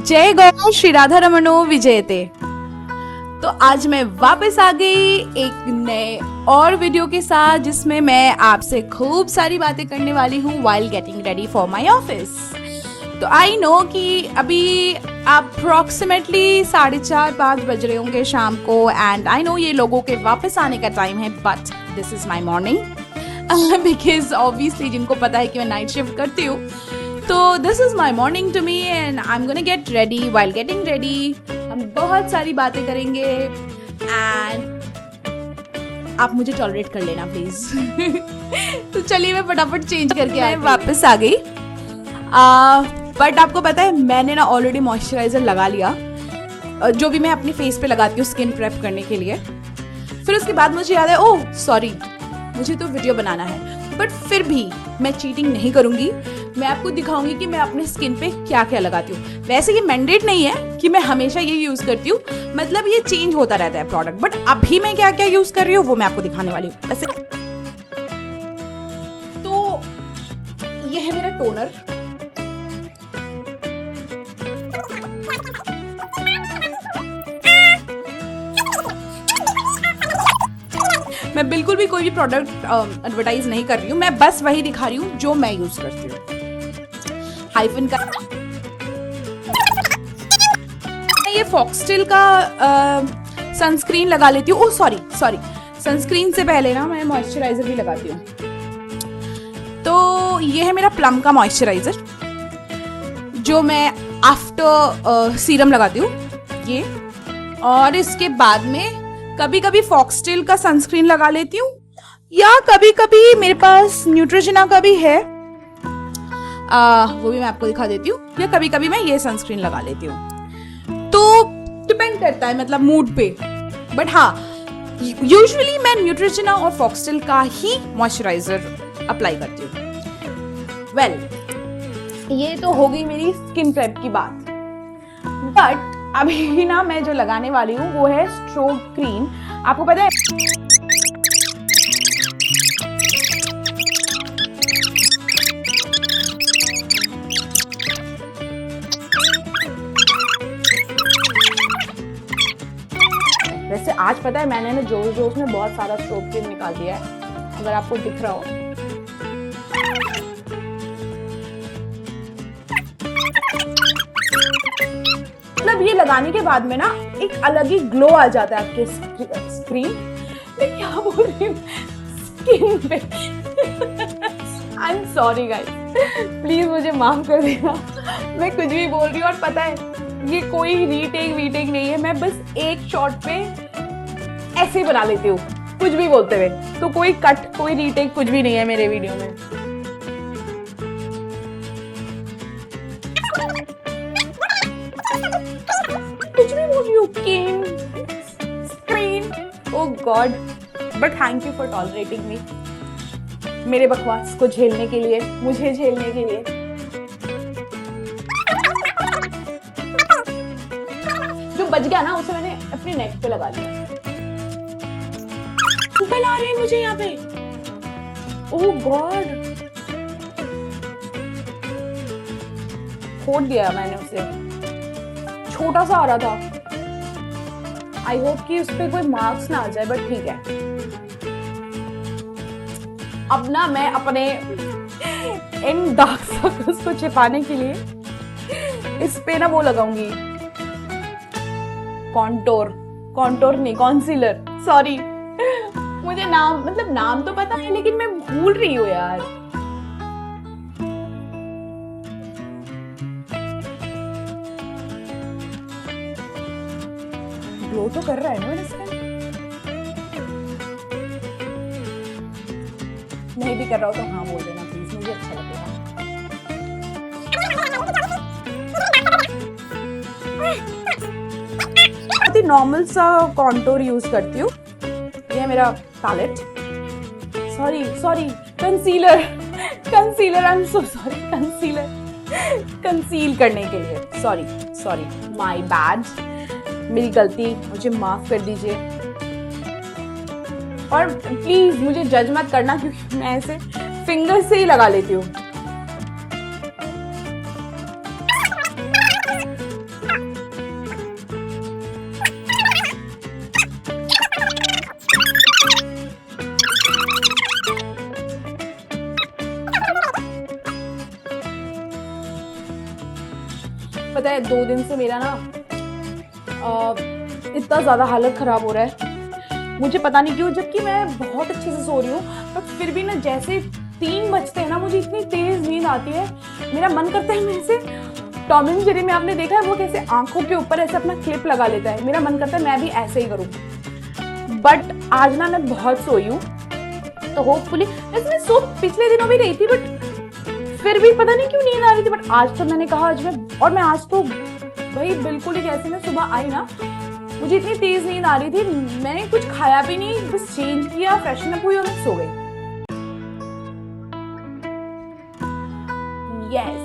जय गौ श्री राधा रमणो विजयते। तो आज मैं वापस आ गई एक नए और वीडियो के साथ, जिसमें मैं आपसे खूब सारी बातें करने वाली हूँ while getting ready for my office। तो आई नो कि अभी अप्रोक्सीमेटली 4:30-5 बज रहे होंगे शाम को, एंड आई नो ये लोगों के वापस आने का टाइम है, but this is my morning because obviously जिनको पता है कि मैं नाइट शिफ्ट करती हूँ, तो this is my morning to me and I am gonna get ready. While getting ready हम बहुत सारी बातें करेंगे एंड आप मुझे टॉलरेट कर लेना प्लीज। तो चलिए मैं फटाफट चेंज करके मैं वापस आ गई। बट आपको पता है मैंने ना ऑलरेडी मॉइस्चराइजर लगा लिया, जो भी मैं अपने फेस पे लगाती हूँ स्किन प्रेप करने के लिए। फिर उसके बाद मुझे याद है, ओह सॉरी मुझे तो वीडियो बनाना है, बट फिर भी मैं चीटिंग नहीं करूंगी। मैं आपको दिखाऊंगी कि मैं अपने स्किन पे क्या क्या लगाती हूँ। वैसे ये मैंडेट नहीं है कि मैं हमेशा ये यूज करती हूँ, मतलब ये चेंज होता रहता है प्रोडक्ट, बट अभी मैं क्या क्या यूज कर रही हूँ वो मैं आपको दिखाने वाली हूँ। वैसे तो ये है मेरा टोनर, मैं बिल्कुल भी कोई भी प्रोडक्ट एडवर्टाइज नहीं कर रही हूँ, मैं बस वही दिखा रही हूँ जो मैं यूज करती हूँ। हाइफन का ये फॉक्सटेल का सनस्क्रीन लगा लेती हूँ। ओह सॉरी सनस्क्रीन से पहले ना मैं मॉइस्चराइजर भी लगाती हूँ। तो ये है मेरा प्लम का मॉइस्चराइजर जो मैं आफ्टर सीरम लगाती हूँ ये, और इसके बाद में कभी कभी फॉक्सटेल का सनस्क्रीन लगा लेती हूँ, या कभी कभी मेरे पास न्यूट्रोजेना का भी है, वो भी मैं आपको दिखा देती हूँ, या कभी कभी मैं ये सनस्क्रीन लगा लेती हूँ। तो डिपेंड करता है मतलब मूड पे, बट हाँ यूजुअली मैं न्यूट्रोजेना और फॉक्सटेल का ही मॉइस्चराइजर अप्लाई करती हूँ। वेल ये तो हो गई मेरी स्किन प्रेप की बात, बट अभी ना मैं जो लगाने वाली हूँ वो है स्ट्रोब क्रीम। आपको पता है वैसे आज पता है मैंने ना जोश में बहुत सारा स्ट्रोब क्रीम निकाल दिया है, अगर आपको दिख रहा हो। मतलब ये लगाने के बाद में ना एक अलग ही ग्लो आ जाता है आपके स्क्रीन पे, क्या बोल रही हूँ स्किन पे। I am sorry guys, please मुझे माफ कर देना, मैं कुछ भी बोल रही हूँ। और पता है ये कोई रीटेक नहीं है, मैं बस एक शॉट पे ऐसे ही बना लेती हूँ कुछ भी बोलते हुए, तो कोई कट कोई रीटेक कुछ भी नहीं है मेरे वीडियो में। कुछ भी बोल रही हूँ screen, oh god, but thank you for tolerating me, मेरे बकवास को झेलने के लिए, मुझे झेलने के लिए। जो बच गया ना उसे मैंने अपनी नेक पे लगा लिया। पिंपल आ रहे हैं मुझे यहाँ पे, ओह गॉड, खोद दिया मैंने उसे, छोटा सा आ रहा था। आई होप कि उस पर कोई मार्क्स ना आ जाए, बट ठीक है। अब ना मैं अपने इन डार्क सर्कल्स को छिपाने के लिए इस पे ना वो लगाऊंगी कॉन्टोर नहीं कॉन्सीलर, सॉरी मुझे नाम तो पता है लेकिन मैं भूल रही हूँ यार। ग्लो तो कर रहा है ना मेरा स्किन, नहीं भी कर रहा हो तो हाँ बोल देना प्लीज, मुझे अच्छा लगेगा। बहुत ही नॉर्मल सा कॉन्टोर यूज करती हूँ, ये मेरा palette, sorry concealer, I am so sorry, conceal करने के लिए, सॉरी माय बैड, मेरी गलती, मुझे माफ कर दीजिए। और प्लीज मुझे जज मत करना क्योंकि मैं ऐसे फिंगर से ही लगा लेती हूँ। पता है 2 दिन से मेरा ना इतना ज़्यादा हालत ख़राब हो रहा है, मुझे पता नहीं क्यों, जबकि मैं बहुत अच्छे से सो रही हूँ, बट फिर भी ना जैसे 3 बजते हैं ना मुझे इतनी तेज़ नींद आती है, मेरा मन करता है मैं ऐसे टॉम एंड जेरी में आपने देखा है वो कैसे आंखों के ऊपर ऐसे अपना क्लिप लगा लेता है, मेरा मन करता है मैं भी ऐसे ही करूँ। बट आज ना मैं बहुत सोई हूँ, तो होपफुली वैसे मैं सो पिछले दिनों भी रही थी, बट फिर भी पता नहीं क्यों नींद आ रही थी। बट आज तो मैंने कहा मैं आज तो भाई बिल्कुल ही जैसे मैं सुबह आई ना, मुझे इतनी तेज नींद आ रही थी, मैंने कुछ खाया भी नहीं, बस चेंज किया, फ्रेशन अप हुई और मैं सो गई। यस,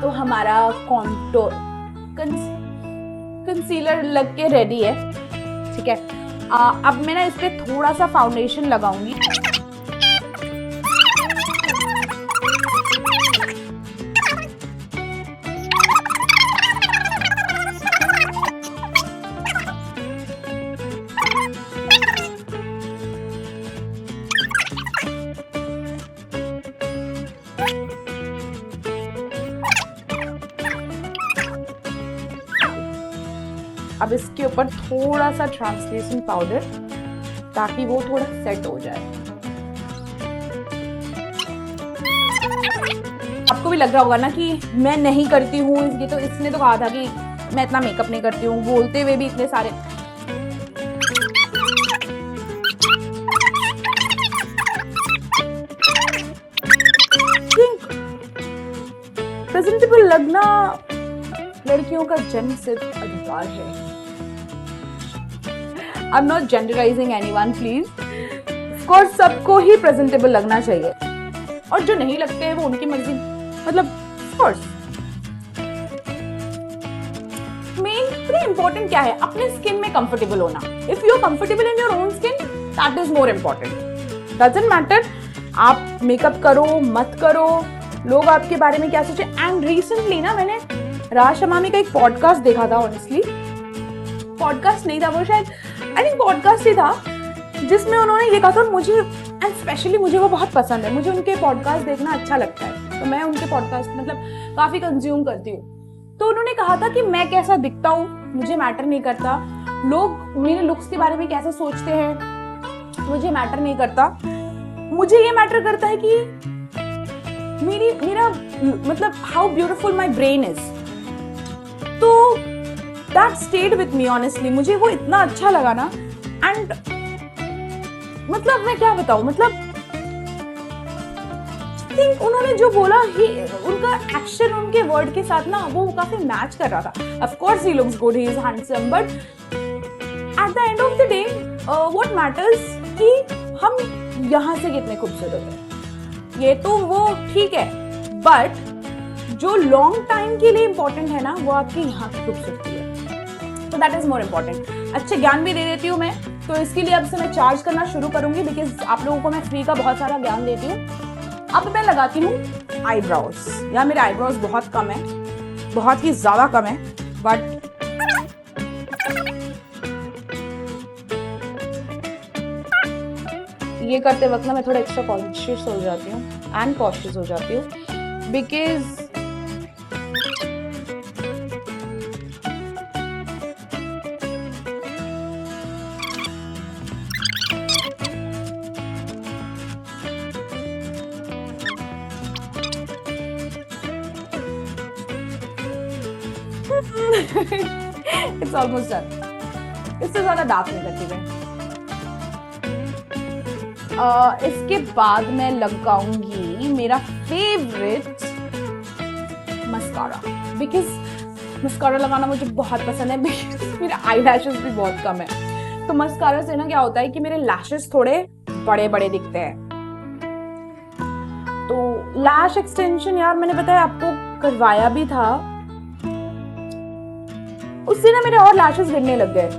तो हमारा कॉन्टोर कंसीलर लग के रेडी है, ठीक है। अब मैं ना इस पे थोड़ा सा फाउंडेशन लगाऊंगी। अब इसके ऊपर थोड़ा सा ट्रांसलेशन पाउडर, ताकि वो थोड़ा सेट हो जाए। आपको भी लग रहा होगा ना कि मैं नहीं करती हूँ, ये तो इसने तो कहा था कि मैं इतना मेकअप नहीं करती हूँ, बोलते हुए भी इतने सारे। प्रेजेंटेबल लगना लड़कियों का जन्मसिद्ध अधिकार है। I'm not genderizing anyone, please. Of course, सबको ही प्रेजेंटेबल लगना चाहिए, और जो नहीं लगते हैं वो उनकी मर्जी, मतलब of course. मेन इम्पोर्टेंट क्या है, अपने स्किन में कंफर्टेबल होना। If you are comfortable in your own skin, that is more important. Doesn't matter आप मेकअप करो मत करो, लोग आपके बारे में क्या सोचे। एंड रिसेंटली ना मैंने राज शमामी का एक पॉडकास्ट देखा था, ऑनेस्टली पॉडकास्ट नहीं था वो, शायद आई थिंक पॉडकास्ट ही था, जिसमें उन्होंने ये कहा था, मुझे एंड स्पेशली मुझे वो बहुत पसंद है, मुझे उनके पॉडकास्ट देखना अच्छा लगता है, तो मैं उनके पॉडकास्ट मतलब काफ़ी कंज्यूम करती हूँ। तो उन्होंने कहा था कि मैं कैसा दिखता हूँ मुझे मैटर नहीं करता, लोग मेरे लुक्स के बारे में कैसा सोचते हैं मुझे मैटर नहीं करता, मुझे ये मैटर करता है कि मेरा मतलब how beautiful my brain is. तो that stayed with me honestly, मुझे वो इतना अच्छा लगा ना। एंड मतलब मैं क्या बताऊं, मतलब थिंक उन्होंने जो बोला ही, उनका एक्शन उनके वर्ड के साथ ना वो काफी मैच कर रहा था। Of course he looks good, he is handsome, but at the end of the day what matters कि हम यहाँ से कितने खूबसूरत हैं, ये तो वो ठीक है, बट जो लॉन्ग टाइम के लिए इंपॉर्टेंट है ना वो आपकी यहाँ की खूबसूरती है। तो दैट इज मोर इम्पोर्टेंट। अच्छे ज्ञान भी दे देती हूँ मैं, तो इसके लिए अब से मैं चार्ज करना शुरू करूंगी, बिकॉज आप लोगों को मैं फ्री का बहुत सारा ज्ञान देती हूँ। अब मैं लगाती हूँ आईब्रोज। यार मेरे आईब्रोज बहुत कम है, बहुत ही ज्यादा कम है, बट ये करते वक्त ना मैं थोड़ा एक्स्ट्रा कॉन्शियस हो जाती हूँ एंड कॉशियस हो जाती हूँ, बिकॉज इट्स ऑलमोस्ट डन। इससे ज्यादा डार्क नहीं करती मैं। इसके बाद मैं लगाऊंगी मेरा फेवरेट मस्कारा, बिकॉज मस्कारा लगाना मुझे बहुत पसंद है, बिकॉज मेरे आई लैशेस भी बहुत कम है। तो मस्कारा से ना क्या होता है कि मेरे लैशेस थोड़े बड़े बड़े दिखते हैं। तो लैश एक्सटेंशन यार मैंने बताया आपको करवाया भी था, उससे ना मेरे और लैशेस गिरने लग गए,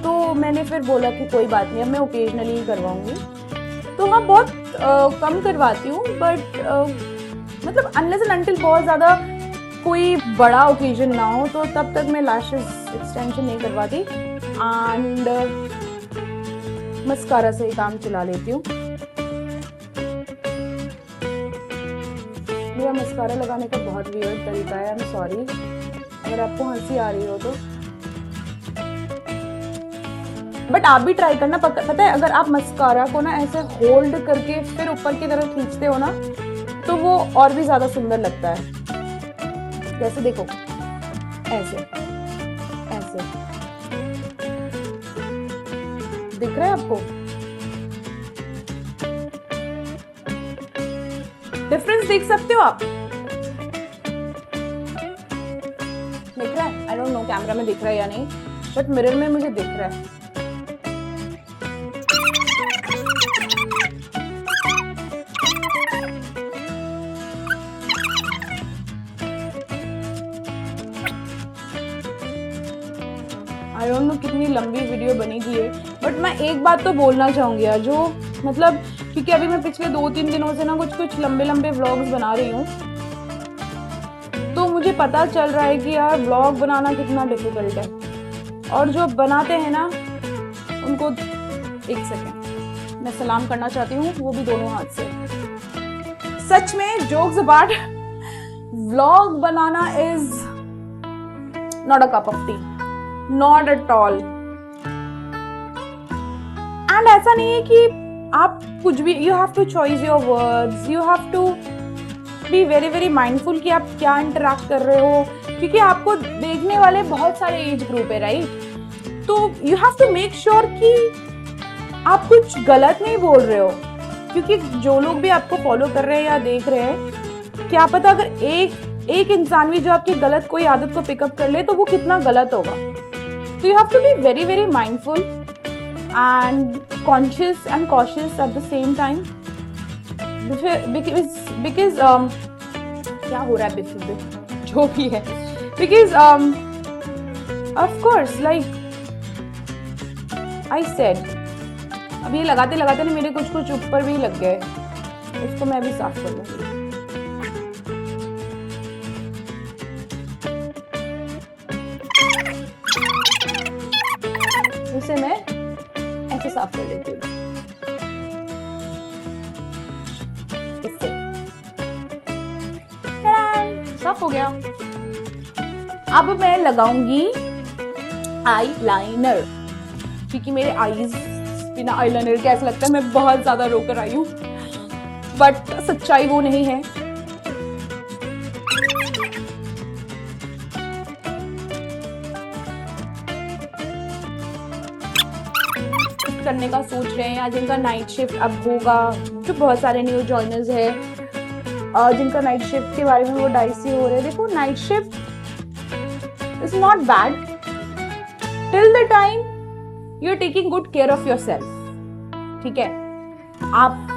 तो मैंने फिर बोला कि कोई बात नहीं, अब मैं ओकेजनली ही करवाऊंगी। तो हाँ बहुत कम करवाती हूँ, बट मतलब अनलेस एंड अनटिल बहुत ज़्यादा कोई बड़ा ओकेजन ना हो तो तब तक मैं लैशेस एक्सटेंशन नहीं करवाती, एंड मस्कारा से ही काम चला लेती हूँ। मेरा मस्कारा लगाने का बहुत वियर्ड तरीका है, आई एम सॉरी। अगर आपको हंसी आ रही हो तो। बट आप भी ट्राई करना, पता है अगर आप मस्कारा को ना ऐसे होल्ड करके फिर ऊपर की तरफ खींचते हो ना तो वो और भी ज्यादा सुंदर लगता है। जैसे देखो ऐसे ऐसे दिख रहा है आपको डिफरेंस? देख सकते हो आप? दिख रहा है? आई डोंट नो कैमरा में दिख रहा है या नहीं, बट मिरर में मुझे दिख रहा है। आई डोंट नो कितनी लंबी वीडियो बनेगी है, बट मैं एक बात तो बोलना चाहूंगी यार, जो मतलब क्योंकि अभी मैं पिछले 2-3 दिनों से ना कुछ लंबे व्लॉग्स बना रही हूँ, तो मुझे पता चल रहा है कि यार व्लॉग बनाना कितना डिफिकल्ट है। और जो बनाते हैं ना उनको एक सेकेंड मैं सलाम करना चाहती हूँ, वो भी दोनों हाथ से। सच में जोक्स अपार्ट, व्लॉग बनाना is not a cup of tea, not at all. And ऐसा नहीं है कि आप कुछ भी, you have to choice your words, you have to be very mindful कि आप क्या इंटरेक्ट कर रहे हो, क्योंकि आपको देखने वाले बहुत सारे एज ग्रुप है, राइट? तो you have to make sure कि आप कुछ गलत नहीं बोल रहे हो, क्योंकि जो लोग भी आपको फॉलो कर रहे हैं या देख रहे हैं, क्या पता अगर एक इंसान भी जो आपकी गलत कोई आदत को पिकअप कर ले तो वो कितना गलत होगा। So you have to be very mindful and conscious and cautious at the same time, because क्या हो रहा है जो भी है, because of course like I said, अब ये लगाते लगाते ना मेरे कुछ ऊपर भी लग गए, उसको मैं भी साफ कर लूंगी। इसे मैं ऐसे साफ कर लेती हूँ, इससे साफ हो गया। अब मैं लगाऊंगी आई लाइनर, क्योंकि मेरे आईज बिना आई लाइनर के ऐसा लगता है मैं बहुत ज्यादा रो कर आई हूँ, बट सच्चाई वो नहीं है। करने का सोच रहे हैं या जिनका नाइट शिफ्ट अब होगा, जो बहुत सारे न्यू जॉइनर्स हैं जिनका नाइट शिफ्ट के बारे में वो डाइसी हो रहे हैं। देखो night shift is not bad till the time you are taking good care of yourself, ठीक है? आप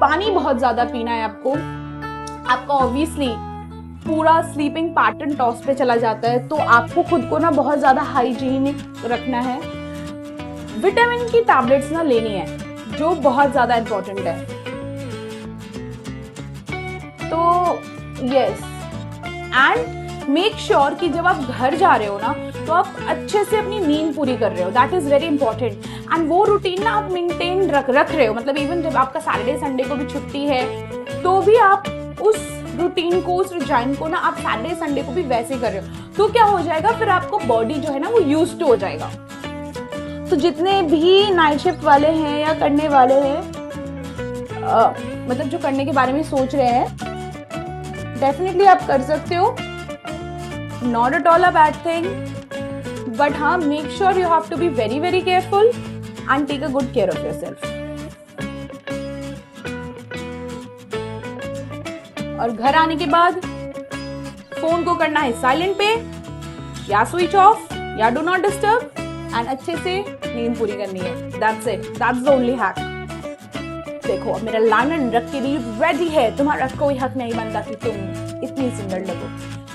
पानी बहुत ज्यादा पीना है आपका ऑब्वियसली पूरा स्लीपिंग पैटर्न टॉस पे चला जाता है, तो आपको खुद को ना बहुत ज्यादा हाइजीनिक रखना है। विटामिन की टैबलेट्स ना लेनी है, जो बहुत ज्यादा इंपॉर्टेंट है। तो यस, एंड मेक श्योर कि जब आप घर जा रहे हो ना तो आप अच्छे से अपनी नींद पूरी कर रहे हो, that is very important. And वो रूटीन ना आप मेंटेन रख रहे हो, मतलब इवन जब आपका सैटरडे संडे को भी छुट्टी है तो भी आप उस रूटीन को, उस रुझान को ना आप सैटरडे संडे को भी वैसे कर रहे हो, तो क्या हो जाएगा फिर आपको बॉडी जो है ना वो यूज्ड टू हो जाएगा। तो जितने भी नाइट शिफ्ट वाले हैं या करने वाले हैं, मतलब जो करने के बारे में सोच रहे हैं, डेफिनेटली आप कर सकते हो, not at all a bad thing, but हाँ make sure you have to be very careful and take a good care of yourself. और घर आने के बाद फोन को करना है साइलेंट पे या स्विच ऑफ या डू नॉट डिस्टर्ब, एंड अच्छे से नींद पूरी करनी है। That's it, that's the only hack. देखो अब मेरा लाइनर रख के लिए रेडी है, तुम्हारा कोई हक नहीं बनता कि तुम इतनी सुंदर लगो,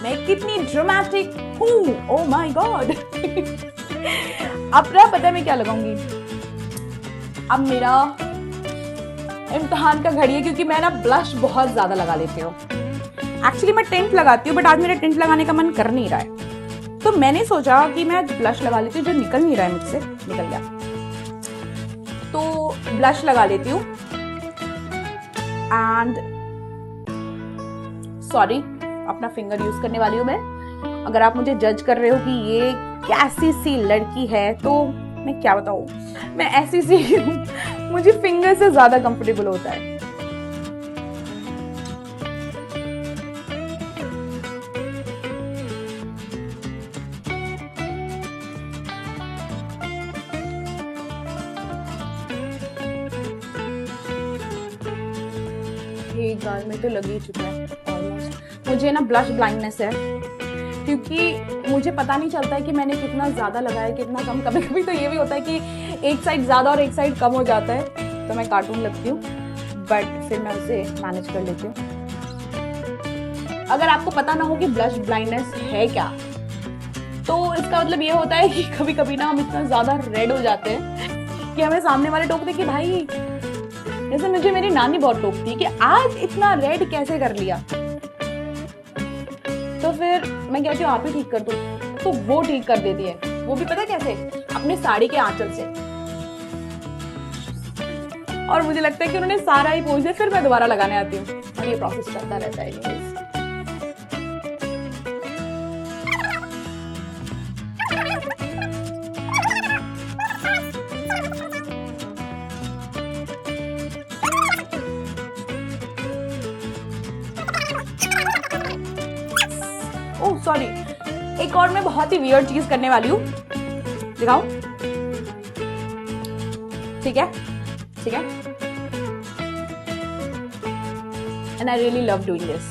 मैं कितनी ड्रामेटिक हूँ, ओह माय गॉड। अब ना पता है मैं क्या लगाऊंगी, अब मेरा इम्तिहान का घड़ी है, क्योंकि मैं ना ब्लश बहुत ज्यादा लगा लेती हूँ। एक्चुअली मैं टिंट लगाती हूँ, बट आज मेरा टिंट लगाने का मन कर नहीं रहा है, तो मैंने सोचा कि मैं ब्लश लगा लेती हूँ, जो निकल नहीं रहा है मुझसे, निकल गया, तो ब्लश लगा लेती हूँ। एंड सॉरी, अपना फिंगर यूज करने वाली हूँ मैं। अगर आप मुझे जज कर रहे हो कि ये कैसी सी लड़की है, तो मैं क्या बताऊँ, मैं ऐसी सी हूँ। मुझे फिंगर से ज्यादा कंफर्टेबल होता है। ये गाल में तो लग ही चुका है ऑलमोस्ट। मुझे ना ब्लश ब्लाइंडनेस है, क्योंकि मुझे पता नहीं चलता है कि मैंने कितना ज़्यादा लगाया कितना कम। कभी कभी तो ये भी होता है कि एक साइड ज़्यादा और एक साइड कम हो जाता है, तो मैं कार्टून लगती हूँ, बट फिर मैं उसे मैनेज कर लेती हूँ। अगर आपको पता ना हो कि ब्लश ब्लाइंडनेस है क्या, तो इसका मतलब ये होता है कि कभी कभी ना हम इतना ज़्यादा रेड हो जाते हैं कि हमें सामने वाले टोकते कि भाई, जैसे मुझे मेरी नानी बहुत टोकती कि आज इतना रेड कैसे कर लिया। तो फिर मैं कहती हूँ आप ही ठीक कर दो, तो वो ठीक कर देती है। वो भी पता है कैसे? अपने साड़ी के आंचल से। और मुझे लगता है कि उन्होंने सारा ही पोंछ दिया, फिर मैं दोबारा लगाने आती हूँ और ये प्रोसेस चलता रहता है। ओह सॉरी, एक और मैं बहुत ही वियर्ड चीज करने वाली हूँ, दिखाऊं? ठीक है, ठीक है। And I really love doing this.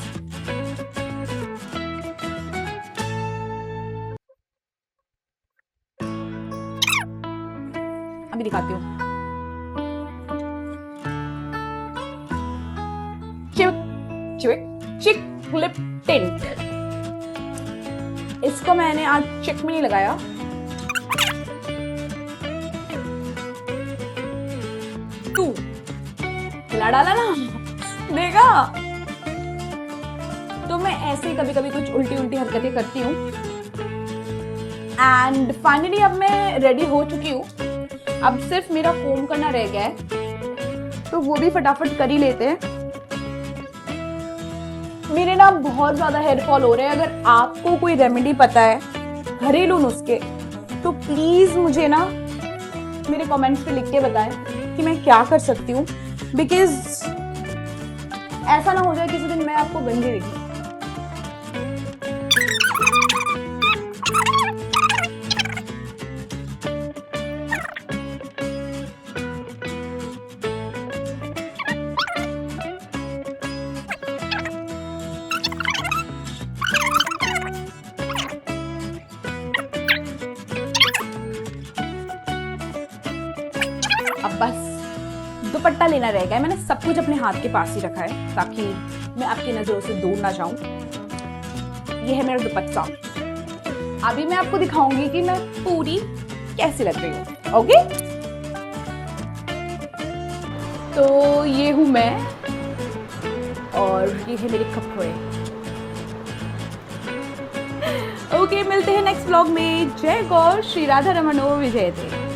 अभी दिखाती हूँ। चिक लिप टिंट। इसको मैंने आज चिक में नहीं लगाया, तू हिला डाला ना, देखा? तो मैं ऐसे कभी कभी कुछ उल्टी उल्टी हरकतें करती हूँ। एंड फाइनली अब मैं रेडी हो चुकी हूँ। अब सिर्फ मेरा कोम करना रह गया है, तो वो भी फटाफट कर ही लेते हैं। मेरे ना बहुत ज्यादा हेयर फॉल हो रहे हैं। अगर आपको कोई रेमेडी पता है, घरेलू नुस्खे, तो प्लीज मुझे ना मेरे कमेंट्स पे लिख के बताएं कि मैं क्या कर सकती हूँ, बिकॉज ऐसा ना हो जाए किसी दिन मैं आपको गंदी दिखूं। अब बस दुपट्टा लेना रह गया है। मैंने सब कुछ अपने हाथ के पास ही रखा है ताकि मैं आपकी नजरों से दूर ना जाऊं। ये है मेरा दुपट्टा। अभी मैं आपको दिखाऊंगी कि मैं पूरी कैसी लग रही हूँ। ओके, तो ये हूं मैं और ये है मेरे कपड़े। ओके, मिलते हैं नेक्स्ट व्लॉग में। जय गौर, श्री राधा रमणो विजयते।